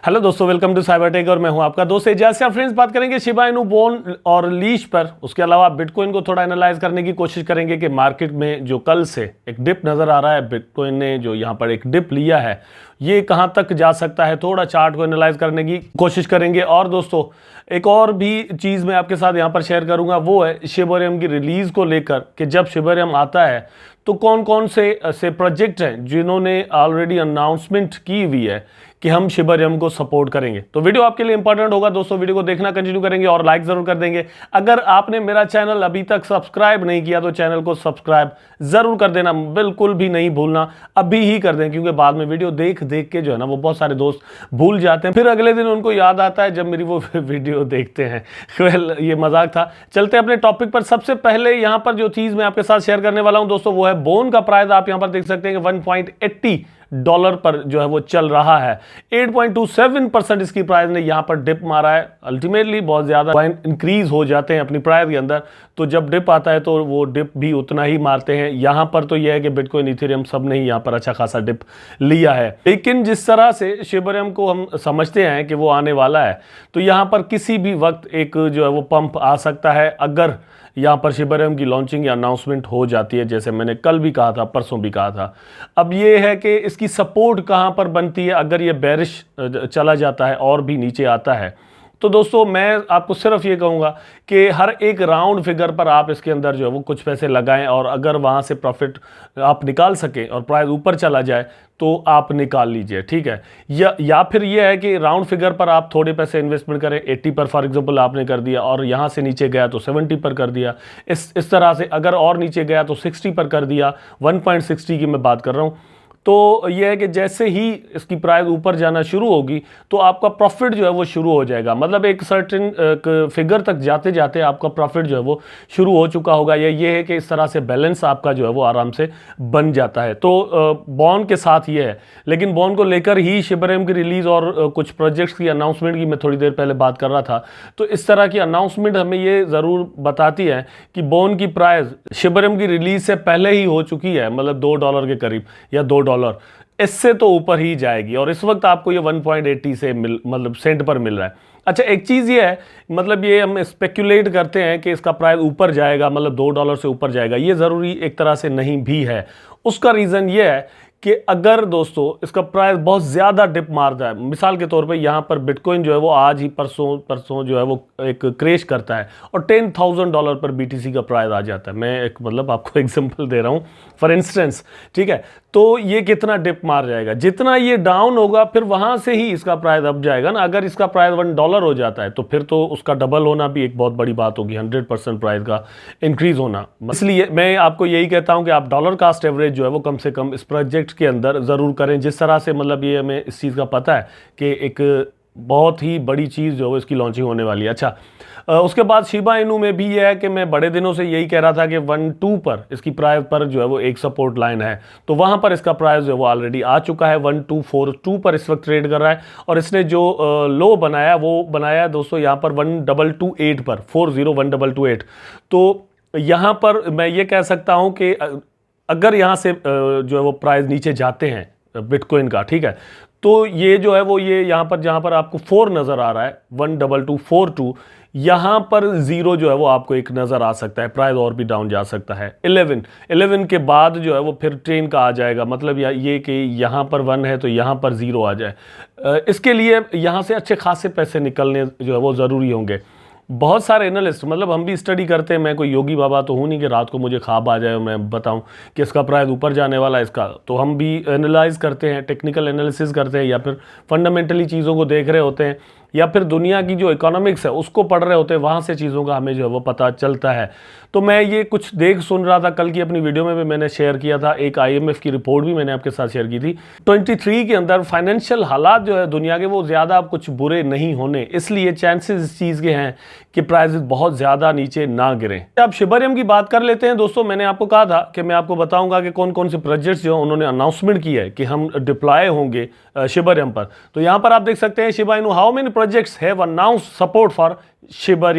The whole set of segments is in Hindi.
हेलो दोस्तों, वेलकम टू साइबर टेक और मैं हूं आपका दोस्त एजाज। फ्रेंड्स, बात करेंगे शिबा इनू, बोन और लीश पर। उसके अलावा बिटकॉइन को थोड़ा एनालाइज करने की कोशिश करेंगे कि मार्केट में जो कल से एक डिप नजर आ रहा है, बिटकॉइन ने जो यहां पर एक डिप लिया है, ये कहां तक जा सकता है। थोड़ा चार्ट को एनालाइज करने की कोशिश करेंगे। और दोस्तों, एक और भी चीज़ मैं आपके साथ यहां पर शेयर करूंगा, वो है शिबा की रिलीज को लेकर कि जब शिबा आता है तो कौन कौन से प्रोजेक्ट हैं जिन्होंने ऑलरेडी अनाउंसमेंट की हुई है कि हम शिबा को सपोर्ट करेंगे। तो वीडियो आपके लिए इंपॉर्टेंट होगा दोस्तों, वीडियो को देखना कंटिन्यू करेंगे और लाइक जरूर कर देंगे। अगर आपने मेरा चैनल अभी तक सब्सक्राइब नहीं किया तो चैनल को सब्सक्राइब जरूर कर देना, बिल्कुल भी नहीं भूलना, अभी ही कर दें, क्योंकि बाद में वीडियो देख देख के जो है ना वो बहुत सारे दोस्त भूल जाते हैं, फिर अगले दिन उनको याद आता है जब मेरी वो वीडियो देखते हैं। वेल, ये मजाक था। चलते हैं अपने टॉपिक पर। सबसे पहले यहां पर जो चीज मैं आपके साथ शेयर करने वाला हूं दोस्तों, वो है बोन का प्राइस। आप यहां पर देख सकते हैं कि $1.80 पर जो है वो चल रहा है। 8.27% इसकी प्राइस ने यहां पर डिप मारा है। अल्टीमेटली बहुत ज्यादा इंक्रीज हो जाते हैं अपनी प्राइस के अंदर, तो जब डिप आता है तो वो डिप भी उतना ही मारते हैं। यहां पर तो यह है कि बिटकॉइन, इथेरियम सब ने ही यहां पर अच्छा खासा डिप लिया है। लेकिन जिस तरह से शिबा को हम समझते हैं कि वो आने वाला है, तो यहां पर किसी भी वक्त एक जो है वो पंप आ सकता है अगर यहां पर शिबा की लॉन्चिंग या अनाउंसमेंट हो जाती है, जैसे मैंने कल भी कहा था, परसों भी कहा था। अब ये है कि इसकी सपोर्ट कहां पर बनती है अगर ये बेरिश चला जाता है और भी नीचे आता है। तो दोस्तों, मैं आपको सिर्फ ये कहूंगा कि हर एक राउंड फिगर पर आप इसके अंदर जो है वो कुछ पैसे लगाएं, और अगर वहां से प्रॉफिट आप निकाल सकें और प्राइस ऊपर चला जाए तो आप निकाल लीजिए, ठीक है। या फिर ये है कि राउंड फिगर पर आप थोड़े पैसे इन्वेस्टमेंट करें। 80 पर फॉर एग्जांपल आपने कर दिया और यहां से नीचे गया तो 70 पर कर दिया। इस तरह से अगर और नीचे गया तो 60 पर कर दिया। 1.60 की मैं बात कर रहा हूं। तो यह है कि जैसे ही इसकी प्राइस ऊपर जाना शुरू होगी तो आपका प्रॉफिट जो है वो शुरू हो जाएगा। मतलब एक सर्टेन फिगर तक जाते जाते आपका प्रॉफिट जो है वो शुरू हो चुका होगा। ये है कि इस तरह से बैलेंस आपका जो है वो आराम से बन जाता है। तो बॉन्ड के साथ ये है, लेकिन बॉन्ड को लेकर ही शिबा की रिलीज और कुछ प्रोजेक्ट्स की अनाउंसमेंट की मैं थोड़ी देर पहले बात कर रहा था। तो इस तरह की अनाउंसमेंट हमें ये ज़रूर बताती है कि बॉन्ड की प्राइस शिबा की रिलीज से पहले ही हो चुकी है, मतलब $2 के करीब या $2, इससे तो ऊपर ही जाएगी। और इस वक्त आपको ये 1.80 से मतलब सेंट पर मिल रहा है। अच्छा, एक चीज़ ये है, मतलब ये हम स्पेक्युलेट करते हैं कि इसका प्राइस ऊपर जाएगा, मतलब $2 से ऊपर जाएगा, ये ज़रूरी एक तरह से नहीं भी है। उसका रीज़न ये है कि अगर दोस्तों इसका प्राइस बहुत ज़्यादा डिप मारता है, मिसाल के तौर पे यहाँ पर बिटकॉइन जो है वो आज ही परसों जो है वो एक क्रैश करता है और $10,000 पर BTC का प्राइस आ जाता है। मैं एक मतलब आपको एग्जांपल दे रहा हूँ फॉर इंस्टेंस, ठीक है। तो ये कितना डिप मार जाएगा, जितना ये डाउन होगा फिर वहाँ से ही इसका प्राइस अप जाएगा ना। अगर इसका प्राइस $1 हो जाता है तो फिर तो उसका डबल होना भी एक बहुत बड़ी बात होगी, 100% प्राइस का इंक्रीज होना। इसलिए मैं आपको यही कहता हूँ कि आप डॉलर कास्ट एवरेज जो है वो कम से कम इस प्रोजेक्ट के अंदर ज़रूर करें। जिस तरह से मतलब ये हमें इस चीज़ का पता है कि एक बहुत ही बड़ी चीज़ जो है इसकी लॉन्चिंग होने वाली है। अच्छा, उसके बाद शिबा इनू में भी ये है कि मैं बड़े दिनों से यही कह रहा था कि 1.2 पर इसकी प्राइस पर जो है वो एक सपोर्ट लाइन है, तो वहां पर इसका प्राइस जो है वो ऑलरेडी आ चुका है। 1.242 पर इस वक्त ट्रेड कर रहा है और इसने जो लो बनाया वो बनाया दोस्तों यहाँ पर 1228 पर, 401228। तो यहाँ पर मैं ये कह सकता हूँ कि अगर यहाँ से जो है वो प्राइस नीचे जाते हैं बिटकॉइन का, ठीक है, तो ये जो है वो ये यहाँ पर जहाँ पर आपको 4 नज़र आ रहा है 12242, यहाँ पर 0 जो है वो आपको एक नज़र आ सकता है। प्राइस और भी डाउन जा सकता है। 11 के बाद जो है वो फिर ट्रेन का आ जाएगा, मतलब ये कि यहाँ पर 1 है तो यहाँ पर 0 आ जाए। इसके लिए यहाँ से अच्छे खासे पैसे निकलने जो है वो ज़रूरी होंगे। बहुत सारे एनालिस्ट, मतलब हम भी स्टडी करते हैं, मैं कोई योगी बाबा तो हूँ नहीं कि रात को मुझे ख्वाब आ जाए और मैं बताऊं कि इसका प्राइस ऊपर जाने वाला है इसका। तो हम भी एनालाइज करते हैं, टेक्निकल एनालिसिस करते हैं, या फिर फंडामेंटली चीज़ों को देख रहे होते हैं, या फिर दुनिया की जो इकोनॉमिक्स है उसको पढ़ रहे होते हैं, वहाँ से चीज़ों का हमें जो है वो पता चलता है। तो मैं ये कुछ देख सुन रहा था, कल की अपनी वीडियो में भी मैंने शेयर किया था, एक IMF की रिपोर्ट भी मैंने आपके साथ शेयर की थी। 23 के अंदर फाइनेंशियल हालात जो है दुनिया के वो ज़्यादा कुछ बुरे नहीं होने, इसलिए चांसेस इस चीज़ के हैं कि प्राइसेस बहुत ज़्यादा नीचे ना गिरें। अब शिबा की बात कर लेते हैं दोस्तों। मैंने आपको कहा था कि मैं आपको बताऊंगा कि कौन कौन से प्रोजेक्ट्स जो उन्होंने अनाउंसमेंट की है कि हम डिप्लॉय होंगे शिबा पर। तो यहाँ पर आप देख सकते हैं Shiba Inu, how many projects have announced support for Shiba.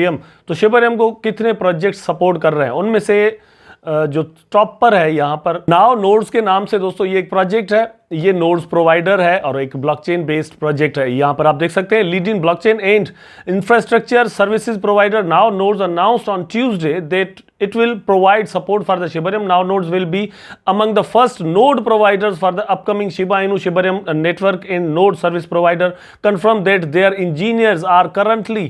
तो शिबा को कितने प्रोजेक्ट सपोर्ट कर रहे हैं, उनमें से जो टॉप पर है यहाँ पर नाउ नोड्स के नाम से दोस्तों ये एक प्रोजेक्ट है, ये नोड्स प्रोवाइडर है और एक ब्लॉकचेन बेस्ड प्रोजेक्ट है। यहाँ पर आप देख सकते हैं leading blockchain and infrastructure services provider now nodes announced on Tuesday that it will provide support for the Shibarium. Now nodes will be among the first node providers for the upcoming Shiba Inu Shibarium network and node service provider confirmed that their engineers are currently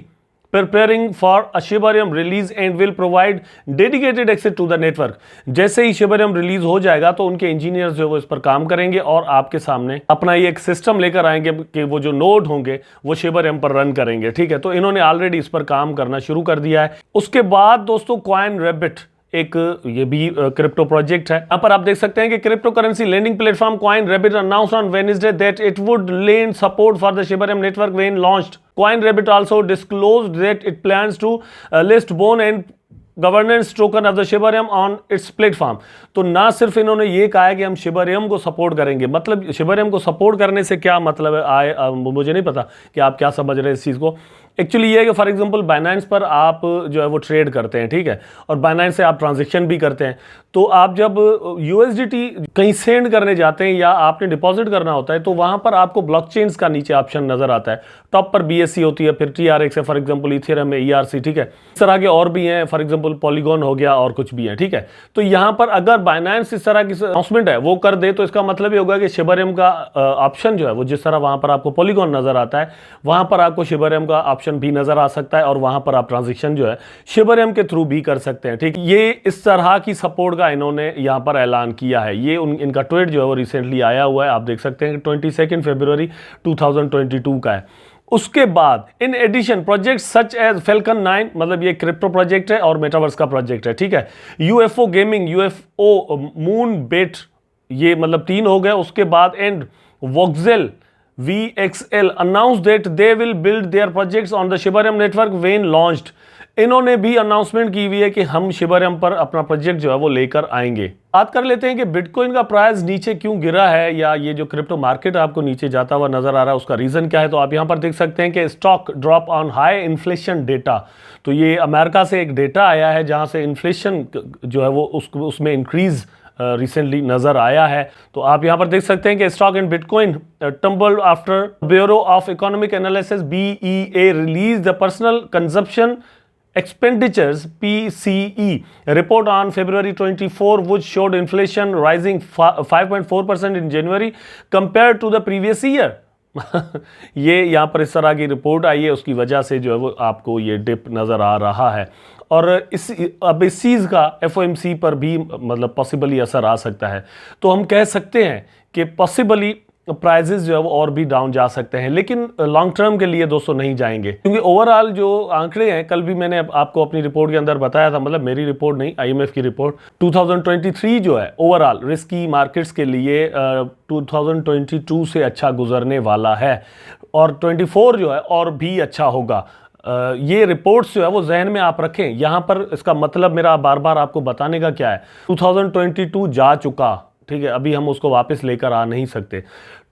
preparing for a Shibarium release and will provide dedicated access to the network. जैसे ही Shibarium रिलीज हो जाएगा तो उनके इंजीनियर्स जो वो इस पर काम करेंगे और आपके सामने अपना ये एक सिस्टम लेकर आएंगे कि वो जो नोड होंगे वो Shibarium पर रन करेंगे। ठीक है, तो इन्होंने ऑलरेडी इस पर काम करना शुरू कर दिया है। उसके बाद दोस्तों CoinRabbit एक ये भी क्रिप्टो प्रोजेक्ट है। यहाँ पर आप देख सकते हैं कि crypto currency lending platform CoinRabbit announced on Wednesday that it would lend support for the Shibarium network when launched. CoinRabbit also disclosed that it plans to list bone and governance token of the शिबरियम on it's platform. तो ना सिर्फ इन्होंने ये कहा है कि हम शिबरियम को सपोर्ट करेंगे, मतलब शिबरियम को सपोर्ट करने से क्या मतलब है मुझे नहीं पता कि आप क्या समझ रहे हैं इस चीज़ को। एक्चुअली ये है कि फॉर एग्जांपल बाइनेंस पर आप जो है वो ट्रेड करते हैं, ठीक है, और बाइनेंस से आप ट्रांजैक्शन भी करते हैं। तो आप जब यूएसडीटी कहीं सेंड करने जाते हैं या आपने डिपॉजिट करना होता है तो वहाँ पर आपको ब्लॉकचेन्स का नीचे ऑप्शन नज़र आता है। टॉप पर BSC होती है, फिर TRX है, फॉर एग्जांपल इथेरियम है, ERC, ठीक है, इस तरह के और भी हैं, फॉर एग्जांपल पॉलीगॉन हो गया और कुछ भी है, ठीक है। तो यहाँ पर अगर बाइनेंस इस तरह की अनाउंसमेंट है वो कर दे तो इसका मतलब ये होगा कि शिबरियम का ऑप्शन जो है वो जिस तरह वहाँ पर आपको पॉलीगॉन नज़र आता है वहाँ पर आपको शिबरियम का ऑप्शन भी नज़र आ सकता है और वहाँ पर आप ट्रांजेक्शन जो है शिबरियम के थ्रू भी कर सकते हैं। ठीक, ये इस तरह की सपोर्ट का इन्होंने यहाँ पर ऐलान किया है। ये इनका ट्वीट जो है वो रिसेंटली आया हुआ है, आप देख सकते हैं 22 फरवरी 2022 का है। उसके बाद in addition project such as Falcon 9, मतलब ये क्रिप्टो प्रोजेक्ट है और मेटावर्स का प्रोजेक्ट है, ठीक है। UFO गेमिंग, UFO मून बेट, ये मतलब 3 हो गए। उसके बाद and voxel VXL announced that they will build their projects on the Shibarium network when launched. इन्होंने भी अनाउंसमेंट की हुई है कि हम शिबरियम पर अपना प्रोजेक्ट जो है वो लेकर आएंगे। बात कर लेते हैं कि बिटकॉइन का प्राइस नीचे क्यों गिरा है या ये जो क्रिप्टो मार्केट आपको नीचे जाता हुआ नजर आ रहा है उसका रीजन क्या है। तो आप यहां पर देख सकते हैं कि stock drop on high inflation data. तो ये अमेरिका से एक डेटा आया है जहां से इन्फ्लेशन जो है वो उसमें इंक्रीज रिसेंटली नजर आया है। तो आप यहां पर देख सकते हैं कि stock in bitcoin tumbled after bureau of economic analysis BEA release the personal consumption expenditures PCE report on February 24 which showed inflation rising 5.4% in January compared to the previous year. ये यहाँ पर इस तरह की रिपोर्ट आई है, उसकी वजह से जो है वो आपको ये डिप नज़र आ रहा है। और अब इस चीज़ का FOMC पर भी मतलब पॉसिबली असर आ सकता है। तो हम कह सकते हैं कि पॉसिबली प्राइजेस जो है वो और भी डाउन जा सकते हैं, लेकिन लॉन्ग टर्म के लिए दोस्तों नहीं जाएंगे, क्योंकि ओवरऑल जो आंकड़े हैं, कल भी मैंने आपको अपनी रिपोर्ट के अंदर बताया था, मतलब मेरी रिपोर्ट नहीं, IMF की रिपोर्ट, 2023 जो है ओवरऑल रिस्की मार्केट्स के लिए 2022 से अच्छा गुजरने वाला है और 24 जो है और भी अच्छा होगा। ये रिपोर्ट्स जो है वो जहन में आप रखें। यहाँ पर इसका मतलब मेरा बार बार आपको बताने का क्या है, 2022 जा चुका, ठीक है, अभी हम उसको वापस लेकर आ नहीं सकते।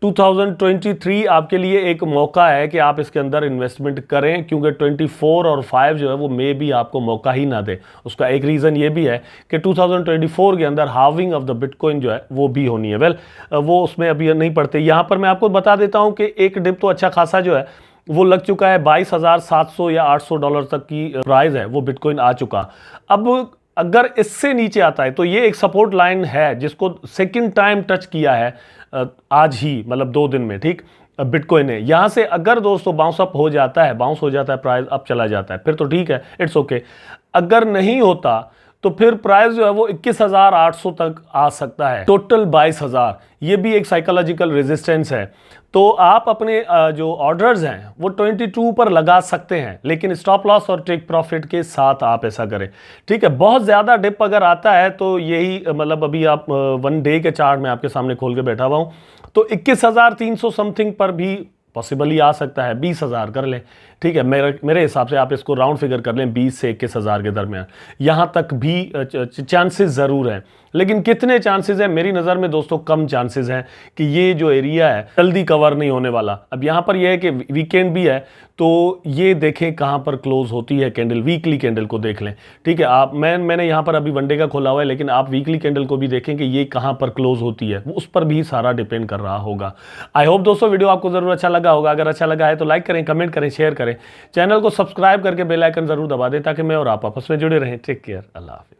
2023 आपके लिए एक मौका है कि आप इसके अंदर इन्वेस्टमेंट करें, क्योंकि 24 और 5 जो है वो मे भी आपको मौका ही ना दे। उसका एक रीज़न ये भी है कि 2024 के अंदर हार्विंग ऑफ द बिटकॉइन जो है वो भी होनी है। वेल वो उसमें अभी नहीं पड़ते। यहाँ पर मैं आपको बता देता हूँ कि एक डिप तो अच्छा खासा जो है वो लग चुका है, 22,700 या $800 तक की प्राइस है वो बिटकॉइन आ चुका। अब अगर इससे नीचे आता है तो ये एक सपोर्ट लाइन है जिसको सेकंड टाइम टच किया है आज ही, मतलब 2 दिन में, ठीक, बिटकॉइन ने। यहां से अगर दोस्तों बाउंस अप हो जाता है, बाउंस हो जाता है, प्राइस अप चला जाता है, फिर तो ठीक है, इट्स ओके। अगर नहीं होता तो फिर प्राइस जो है वो 21,800 तक आ सकता है, टोटल 22,000। ये भी एक साइकोलॉजिकल रेजिस्टेंस है। तो आप अपने जो ऑर्डर्स हैं वो 22 पर लगा सकते हैं, लेकिन स्टॉप लॉस और टेक प्रॉफिट के साथ आप ऐसा करें, ठीक है। बहुत ज़्यादा डिप अगर आता है तो यही मतलब अभी आप 1 डे के चार्ट में आपके सामने खोल के बैठा हुआ हूँ, तो 21,300 समथिंग पर भी पॉसिबली आ सकता है 20,000 कर लें, ठीक है। मेरे हिसाब से आप इसको राउंड फिगर कर लें 20 से 21,000 के दरमियान, यहाँ तक भी चांसेस ज़रूर हैं। लेकिन कितने चांसेस हैं? मेरी नज़र में दोस्तों कम चांसेस हैं कि ये जो एरिया है जल्दी कवर नहीं होने वाला। अब यहाँ पर यह है कि वीकेंड भी है, तो ये देखें कहाँ पर क्लोज होती है कैंडल, वीकली कैंडल को देख लें, ठीक है। आप मैंने यहाँ पर अभी वनडे का खोला हुआ है, लेकिन आप वीकली कैंडल को भी देखें कि ये कहाँ पर क्लोज होती है, उस पर भी सारा डिपेंड कर रहा होगा। आई होप दोस्तों वीडियो आपको जरूर अच्छा लगा होगा। अगर अच्छा लगा है तो लाइक करें, कमेंट करें, शेयर करें, चैनल को सब्सक्राइब करके बेल आइकन जरूर दबा दें ताकि मैं और आप आपस में जुड़े रहें। टेक केयर, अल्लाह हाफिज़।